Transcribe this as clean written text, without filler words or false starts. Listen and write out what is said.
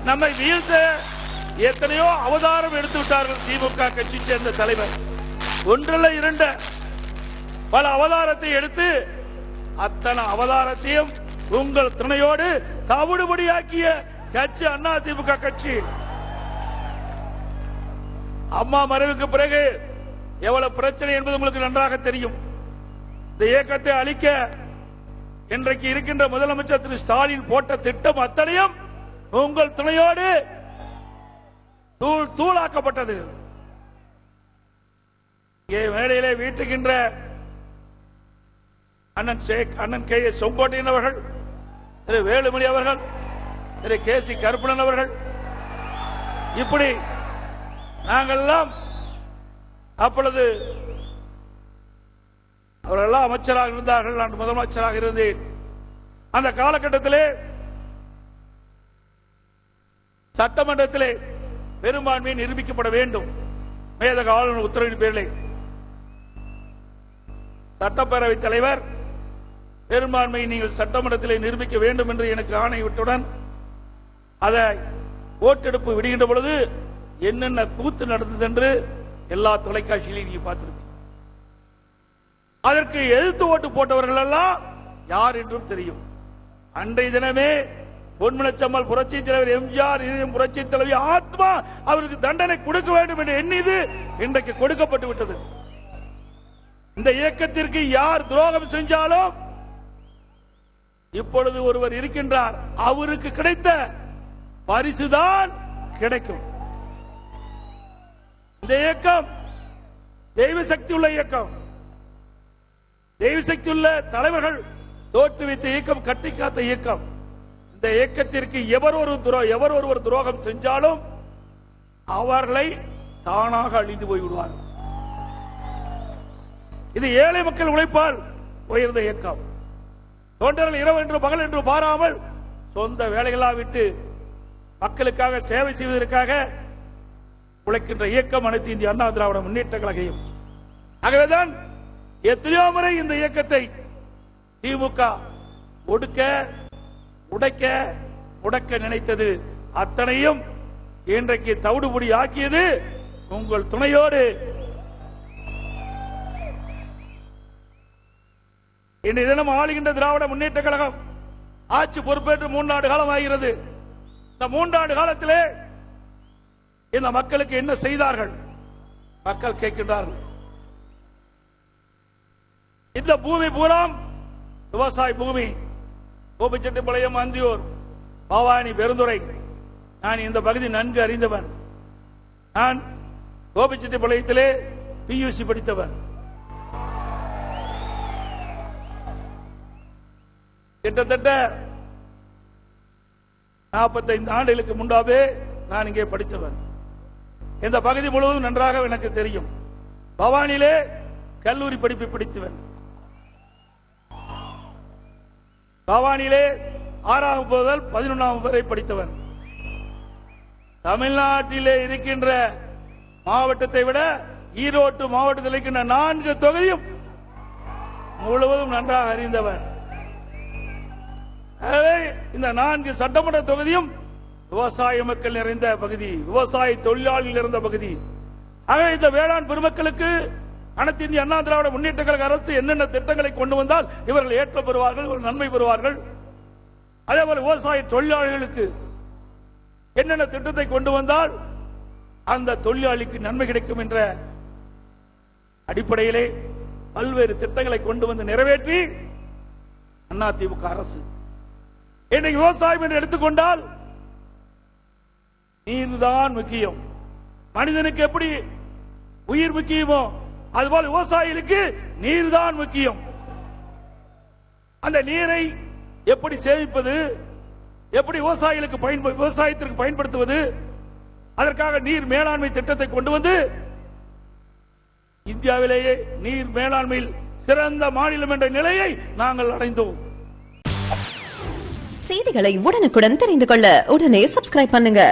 நம்மை வீழ்த்த எத்தனையோ அவதாரம் எடுத்து விட்டார்கள் திமுக கட்சி சேர்ந்த தலைவர். ஒன்றல்ல இரண்ட பல அவதாரத்தை எடுத்து அத்தனை அவதாரத்தையும் உங்கள் துணையோடு தவிடுபடியாக்கிய கட்சி அண்ணா திமுக கட்சி. அம்மா மறைவுக்கு பிறகு எவ்வளவு பிரச்சனை என்பது உங்களுக்கு நன்றாக தெரியும். இந்த இயக்கத்தை அழிக்க இன்றைக்கு இருக்கின்ற முதலமைச்சர் திரு ஸ்டாலின் போட்ட திட்டம் அத்தனையும் உங்கள் துணையோடு தூளாக்கப்பட்டது. மேடையிலே வீட்டுகின்ற அண்ணன் கே எஸ் செங்கோட்டையன் அவர்கள், திரு வேலுமணி அவர்கள், திரு கே சி கருப்பணன் அவர்கள், இப்படி நாங்கள் எல்லாம் அப்பொழுது அவர்களெல்லாம் அமைச்சராக இருந்தார்கள். நான் முதலமைச்சராக இருந்தேன். அந்த காலகட்டத்திலே சட்டமன்றத்திலே பெரும்பான்மை நிரூபிக்கப்பட வேண்டும். மேதக ஆளுநர் உத்தரவின் பேரில் சட்டப்பேரவை தலைவர் பெரும்பான்மையை நீங்கள் சட்டமன்றத்திலே நிரூபிக்க வேண்டும் என்று எனக்கு ஆணையிட்டுடன் அதை ஓட்டெடுப்பு விடுகின்ற பொழுது என்னென்ன கூத்து நடந்தது என்று எல்லா தொலைக்காட்சியிலையும் நீங்க பார்த்திருப்பீங்க. அதற்கு எதிர்த்து ஓட்டு போட்டவர்கள் எல்லாம் யார் என்றும் தெரியும். அன்றைய தினமே பொன்மனச்சம்மல் புரட்சி தலைவர் எம்ஜிஆர், புரட்சி தலைவி ஆத்மா அவருக்கு தண்டனை கொடுக்க வேண்டும் என்று எண்ணியது இன்றைக்கு கொடுக்கப்பட்டு விட்டது. இந்த இயக்கத்திற்கு யார் துரோகம் செஞ்சாலும் இப்பொழுது ஒருவர் இருக்கின்றார், அவருக்கு கிடைத்த பரிசுதான் கிடைக்கும். இந்த இயக்கம் தெய்வ சக்தி உள்ள இயக்கம். தெய்வ சக்தி உள்ள தலைவர்கள் தோற்றுவித்த இயக்கம், கட்டி காத்த இயக்கம். இந்த இயக்கத்திற்கு எவர் ஒருவர் துரோகம் செஞ்சாலும் அவர்களை தானாக அழிந்து போய்விடுவார்கள். இது ஏழை மக்கள் உழைப்பால் உயர்ந்த இயக்கம். தொண்டர்கள் இரவு என்று பகல் என்று பாராமல் சொந்த வேலைகளா விட்டு மக்களுக்காக சேவை செய்வதற்காக உழைக்கின்ற இயக்கம் அனைத்து இந்திய அண்ணா திராவிட முன்னேற்ற கழகம். ஆகவேதான் எத்தனையோ முறை இந்த இயக்கத்தை திமுக உடைக்க நினைத்தது. அத்தனையும் இன்றைக்கு தவிடுபடி ஆக்கியது உங்கள் துணையோடு. இன்றைய தினம் ஆளுகின்ற திராவிட முன்னேற்ற கழகம் ஆட்சி பொறுப்பேற்று 3 ஆண்டு காலம் ஆகிறது. இந்த 3 ஆண்டு காலத்திலே இந்த மக்களுக்கு என்ன செய்தார்கள் மக்கள் கேட்கின்றார்கள். இந்த பூமி பூராம் விவசாய பூமி. கோபிச்செட்டிப்பாளையம், அந்தியூர், பவானி, பெருந்துறை, நான் இந்த பகுதி நன்கு அறிந்தவன். நான் கோபிச்செட்டிப்பாளையத்திலே பியூசி படித்தவன். கிட்டத்தட்ட 45 ஆண்டுகளுக்கு முன்பாவே நான் இங்கே படித்தவன். இந்த பகுதி முழுவதும் நன்றாக எனக்கு தெரியும். பவானியிலே கல்லூரி படிப்பை படித்தவன். பவானியிலே 6ஆம் முதல் 11ஆம் வரை படித்தவன். தமிழ்நாட்டிலே இருக்கின்ற மாவட்டத்தை விட ஈரோடு மாவட்டத்தில் இருக்கின்ற 4 தொகுதியும் முழுவதும் நன்றாக அறிந்தவன். இந்த 4 சட்டமன்ற தொகுதியும் விவசாய மக்கள் நிறைந்த பகுதி, விவசாய தொழிலாளர்கள் நிறைந்த பகுதி. ஆக இந்த வேளாண் பெருமக்களுக்கு அனைத்து இந்திய அண்ணா திராவிட முன்னேற்ற கழக அரசு என்னென்ன திட்டங்களை கொண்டு வந்தால் இவர்கள் ஏற்ற பெறுவார்கள், நன்மை பெறுவார்கள். அதே போல விவசாய தொழிலாளர்களுக்கு என்னென்ன திட்டத்தை கொண்டு வந்தால் அந்த தொழிலாளிக்கு நன்மை கிடைக்கும் என்ற அடிப்படையிலே பல்வேறு திட்டங்களை கொண்டு வந்து நிறைவேற்றி அதிமுக அரசு இன்றைக்கு விவசாயம் என்று எடுத்துக்கொண்டால் நீர்தான் முக்கியம். மனிதனுக்கு எப்படி உயிர் முக்கியமோ அதுபோல விவசாயிகளுக்கு நீர்தான் முக்கியம். அந்த நீரை எப்படி சேமிப்பது, எப்படி விவசாயத்திற்கு பயன்படுத்துவது, அதற்காக நீர் மேலாண்மை திட்டத்தை கொண்டு வந்து இந்தியாவிலேயே நீர் மேலாண்மையில் சிறந்த மாநிலம் என்ற நிலையை நாங்கள் அடைந்தோம். செய்திகளை உடனுக்குடன் தெரிந்து கொள்ள உடனே சப்ஸ்கிரைப் பண்ணுங்க.